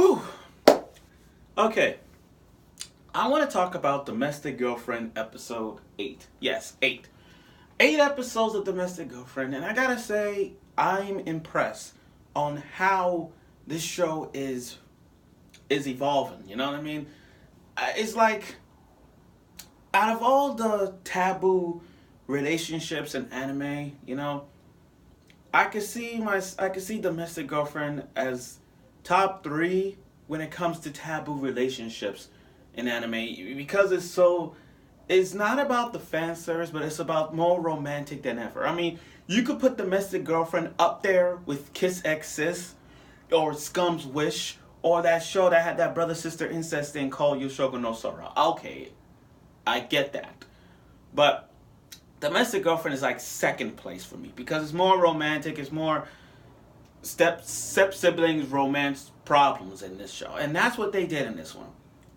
Whew. Okay. I want to talk about Domestic Girlfriend episode 8. Yes, 8. 8 episodes of Domestic Girlfriend, and I gotta say, I'm impressed on how this show is evolving. You know what I mean? It's like, out of all the taboo relationships in anime, I could see Domestic Girlfriend as top 3 when it comes to taboo relationships in anime, because it's not about the fan service, but it's about more romantic than ever. I mean, you could put Domestic Girlfriend up there with Kiss X Sis or Scum's Wish or that show that had that brother sister incest thing called Yoshogo no Sora. Okay, I get that. But Domestic Girlfriend is like second place for me because it's more romantic, it's more step siblings romance problems in this show. And that's what they did in this one.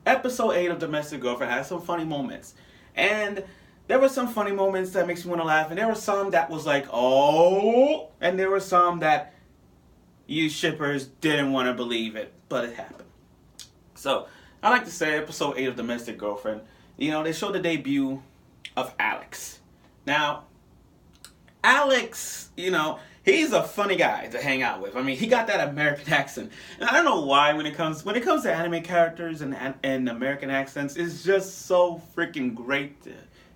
Episode 8 of Domestic Girlfriend had some funny moments. And there were some funny moments that makes me want to laugh. And there were some that was like, oh. And there were some that you shippers didn't want to believe it. But it happened. So, I like to say episode 8 of Domestic Girlfriend. They showed the debut of Alex. Now, Alex, he's a funny guy to hang out with. I mean, he got that American accent. And I don't know why when it comes to anime characters and American accents, it's just so freaking great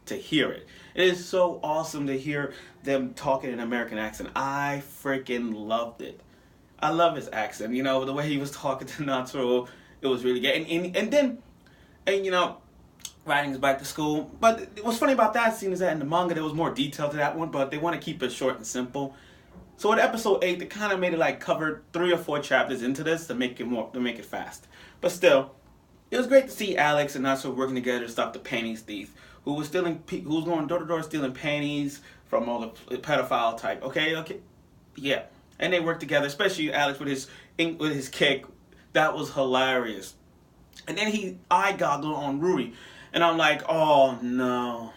to hear it. It is so awesome to hear them talking in American accent. I freaking loved it. I love his accent. The way he was talking to Natsuo, it was really good. And riding us back to school. But what's funny about that scene is that in the manga there was more detail to that one, but they want to keep it short and simple. So in episode 8, they kind of made it like cover 3 or 4 chapters into this to make it fast. But still, it was great to see Alex and Natsuo working together to stop the panties thief, who was going door to door stealing panties from all the pedophile type. Okay, yeah, and they worked together, especially Alex with his kick. That was hilarious. And then he eye goggled on Rui, and I'm like, oh no.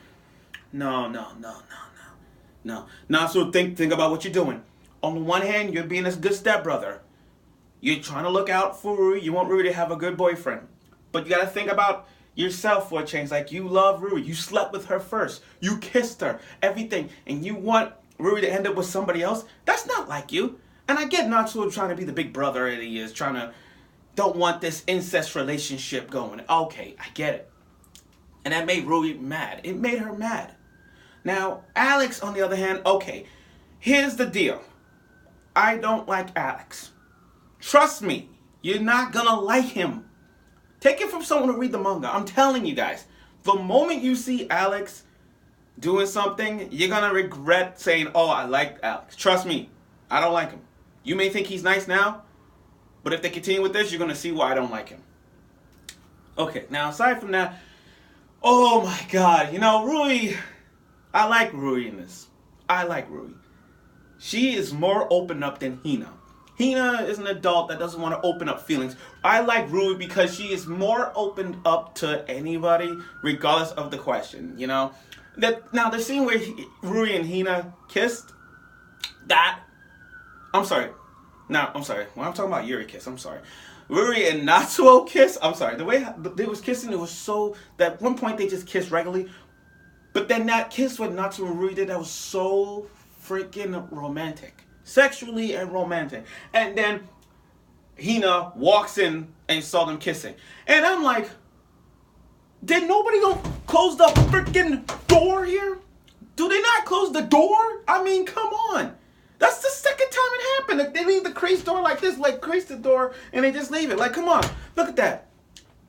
Natsuo, think about what you're doing. On the one hand, you're being a good stepbrother. You're trying to look out for Rui. You want Rui to have a good boyfriend. But you got to think about yourself for a change. Like, you love Rui. You slept with her first. You kissed her. Everything. And you want Rui to end up with somebody else? That's not like you. And I get Natsuo trying to be the big brother that he is. Don't want this incest relationship going. Okay, I get it. And that made Rui mad. It made her mad. Now, Alex, on the other hand, okay, here's the deal. I don't like Alex. Trust me, you're not gonna like him. Take it from someone who read the manga. I'm telling you guys, the moment you see Alex doing something, you're gonna regret saying, oh, I like Alex. Trust me, I don't like him. You may think he's nice now, but if they continue with this, you're gonna see why I don't like him. Okay, now aside from that, oh my god, Rui, I like Rui in this. I like Rui. She is more open up than Hina. Hina is an adult that doesn't want to open up feelings. I like Rui because she is more opened up to anybody, regardless of the question, Now, the scene where Rui and Hina kissed, I'm sorry. When I'm talking about Yuri kiss, I'm sorry. Rui and Natsuo kiss, I'm sorry. The way they was kissing, it was so, that at one point they just kissed regularly. But then that kiss with Natsuo and Rui did, that was so freaking romantic. Sexually and romantic. And then Hina walks in and saw them kissing. And I'm like, did nobody go close the freaking door here? Do they not close the door? I mean, come on. That's the second time it happened. Like, they leave the crease door like this, like crease the door, and they just leave it. Like, come on. Look at that.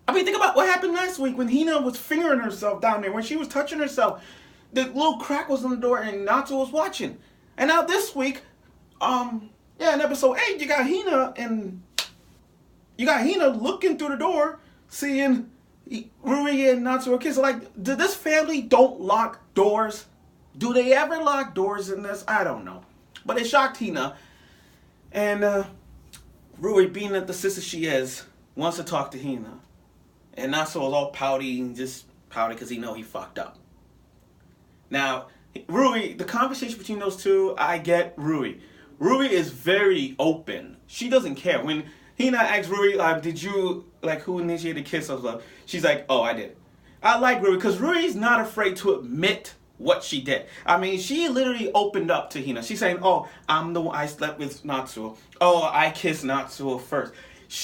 I mean, think about what happened last week when Hina was fingering herself down there. When she was touching herself, the little crack was on the door and Natsuo was watching. And now this week, in episode 8, you got Hina looking through the door, seeing Rui and Natsuo kissing. Like, did this family don't lock doors? Do they ever lock doors in this? I don't know. But it shocked Hina. And Rui, being the sister she is, wants to talk to Hina. And Natsuo was all pouty and just pouty because he know he fucked up. Now, Rui, the conversation between those two, I get Rui. Rui is very open. She doesn't care. When Hina asks Rui, did you, like, who initiated kiss of love? She's like, oh, I did. I like Rui because Rui's not afraid to admit what she did. I mean, she literally opened up to Hina. She's saying, oh, I'm the one, I slept with Natsuo. Oh, I kissed Natsuo first.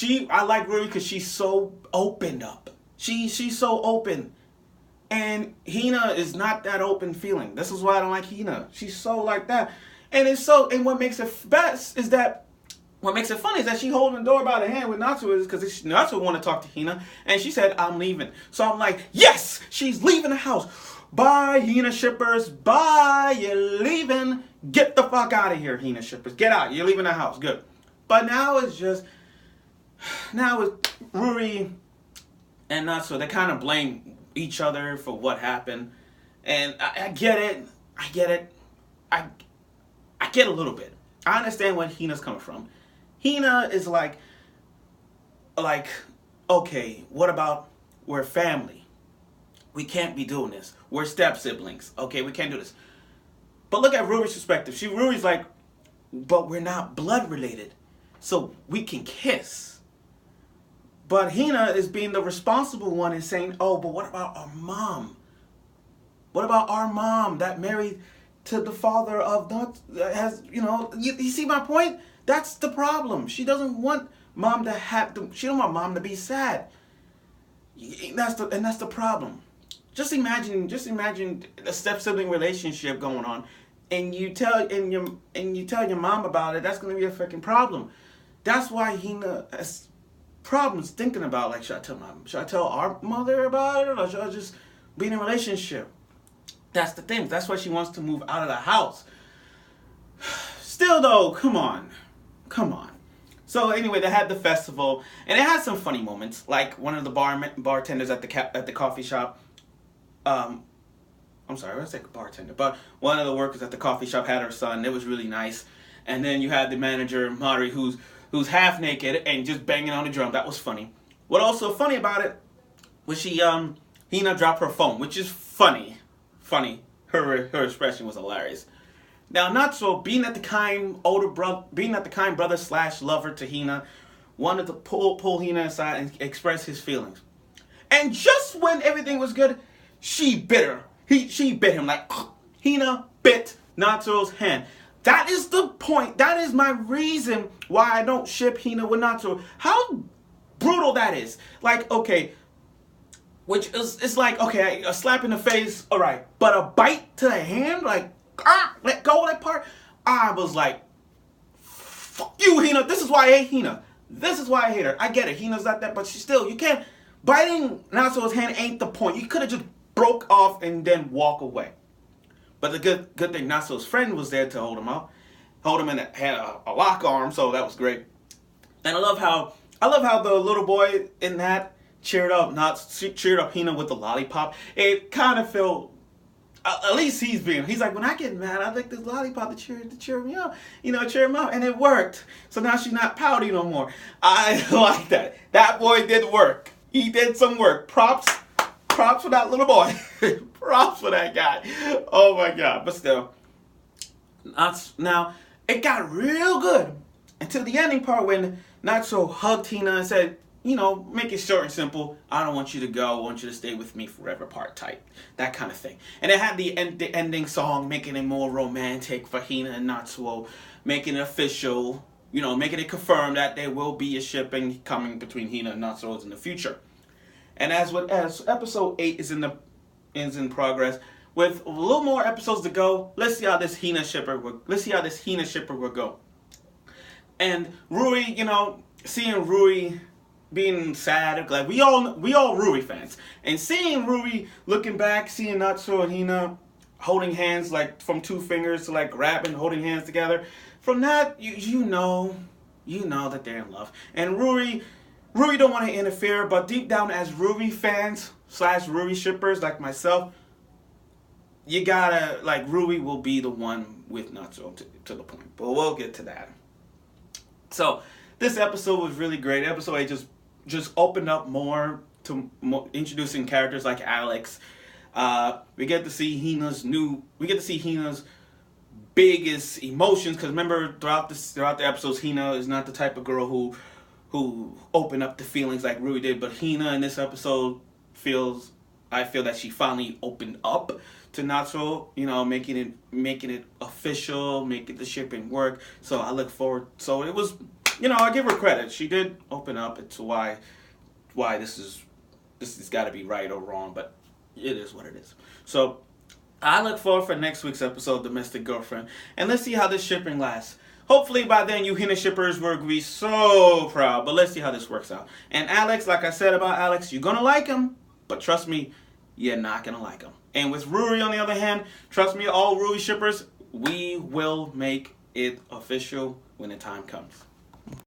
I like Rui because she's so opened up. She's so open. And Hina is not that open feeling. This is why I don't like Hina. She's so like that. And what makes it best is that, what makes it funny is that she holding the door by the hand with Natsuo is because Natsuo want to talk to Hina, and she said, I'm leaving. So I'm like, yes, she's leaving the house. Bye, Hina shippers. Bye, you're leaving. Get the fuck out of here, Hina shippers. Get out. You're leaving the house. Good. But now it's Ruri and Natsuo. They kind of blame each other for what happened. And I get it. I get a little bit. I understand where Hina's coming from. Hina is like, okay, what about we're family? We can't be doing this. We're step siblings. Okay, we can't do this. But look at Ruri's perspective. Ruri's like, but we're not blood related, so we can kiss. But Hina is being the responsible one and saying, oh, but what about our mom? What about our mom that married to the father of you see my point? That's the problem. She doesn't want mom to she don't want mom to be sad. That's the problem. Just imagine a step sibling relationship going on, and you tell your mom about it. That's gonna be a freaking problem. That's why Hina has problems thinking about, like, should I tell mom? Should I tell our mother about it, or should I just be in a relationship? That's the thing. That's why she wants to move out of the house. Still though, come on. So anyway, they had the festival, and it had some funny moments. Like one of the bartenders at the coffee shop. I'm sorry, let's say bartender, but one of the workers at the coffee shop had her son. It was really nice. And then you had the manager Mari, who's half naked and just banging on the drum. That was funny. What also funny about it was Hina dropped her phone, which is funny. Her expression was hilarious. Now Natsuo, being at the kind brother / lover to Hina, wanted to pull Hina aside and express his feelings. And just when everything was good, she bit her. She bit him like Hina bit Natsuo's hand. That is the point. That is my reason why I don't ship Hina with Natsuo. How brutal that is. Like, okay, it's like, okay, a slap in the face, all right, but a bite to the hand, like, let go of that part. I was like, fuck you, Hina. This is why I hate Hina. This is why I hate her. I get it. Hina's not that, but you can't. Biting Natsuo's hand ain't the point. You could have just broke off and then walk away. But the good thing, Natsuo's friend was there to hold him up, had a lock arm, so that was great. And I love how the little boy in that cheered up Hina with the lollipop. It kind of felt. At least he's like, when I get mad, I like this lollipop to cheer me up, cheer him up, and it worked. So now she's not pouty no more. I like that. That boy did work. He did some work. Props for that little boy. Props for that guy. Oh my God. But still, now it got real good until the ending part when Natsuo hugged Hina and said, make it short and simple. I don't want you to go. I want you to stay with me forever part type. That kind of thing. And it had the ending song, making it more romantic for Hina and Natsuo, making it official, making it confirmed that there will be a shipping coming between Hina and Natsuo in the future. And as episode 8 is in progress, with a little more episodes to go, let's see how this Hina shipper will go. And Rui, seeing Rui being sad, like we all Rui fans, and seeing Rui looking back, seeing Natsuo and Hina holding hands, like from 2 fingers to like grabbing, holding hands together. From that, you know that they're in love. And Rui don't want to interfere, but deep down, as Rui fans / Rui shippers like myself, you gotta, like, Rui will be the one with Natsuo to the point. But we'll get to that. So this episode was really great. Episode 8 just opened up more to introducing characters like Alex. We get to see Hina's biggest emotions, because remember throughout the episodes, Hina is not the type of girl who who open up the feelings like Rui did, but Hina in this episode I feel that she finally opened up to Natsuo, making it official, making the shipping work. So I look forward. So it was, I give her credit. She did open up to why this has got to be right or wrong, but it is what it is. So I look forward for next week's episode, Domestic Girlfriend, and let's see how this shipping lasts. Hopefully by then you Hina shippers will be so proud, but let's see how this works out. And Alex, like I said about Alex, you're gonna like him, but trust me, you're not gonna like him. And with Rui, on the other hand, trust me, all Rui shippers, we will make it official when the time comes.